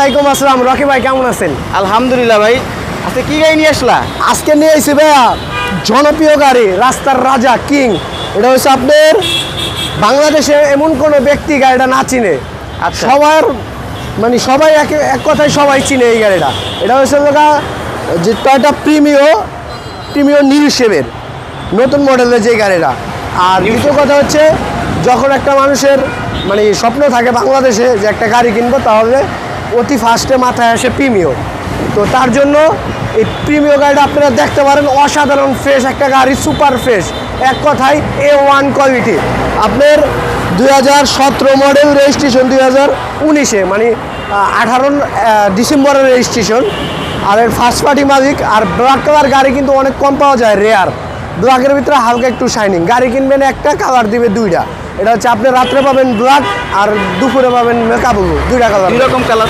ওয়ালাইকুম আসসালাম। রকি ভাই কেমন আছেন? আলহামদুলিল্লাহ ভাই। আজকে কি গাড়ি নিয়ে আসলা? আজকে নিয়ে এসেছি ভাইয়া জনপ্রিয় গাড়ি, রাস্তার রাজা, কিং। এটা হচ্ছে আপনার বাংলাদেশে এমন কোনো ব্যক্তি গাড়িটা না চিনে। আচ্ছা। সবার মানে সবাই এক কথায় সবাই চিনে এই গাড়িটা। এটা হচ্ছে যে টয়োটা প্রিমিও নিউ শেপের নতুন মডেলের যে গাড়িটা। আর দ্বিতীয় কথা হচ্ছে, যখন একটা মানুষের মানে স্বপ্ন থাকে বাংলাদেশে যে একটা গাড়ি কিনবো, তাহলে অতি ফার্স্টে মাথায় আসে প্রিমিও। তো তার জন্য এই প্রিমিও গাড়িটা আপনারা দেখতে পারেন। অসাধারণ ফ্রেশ একটা গাড়ি, সুপার ফ্রেশ, এক কথায় A1 কোয়ালিটি। আপনার 2017 মডেল, রেজিস্ট্রেশন 2019-এ, মানে 18 ডিসেম্বরের রেজিস্ট্রেশন। আর এর ফার্স্ট পার্টি মালিক। আর ব্ল্যাক কালার গাড়ি কিন্তু অনেক কম পাওয়া যায়, রেয়ার। ব্ল্যাকের ভিতরে হালকা একটু শাইনিং। গাড়ি কিনবেন একটা, কালার দিবে দুইটা। এটা হচ্ছে আপনি রাত্রে পাবেন ব্ল্যাক, আর দুপুরে পাবেন মেকআপ, দুইটা কালার, দুই রকম কালার।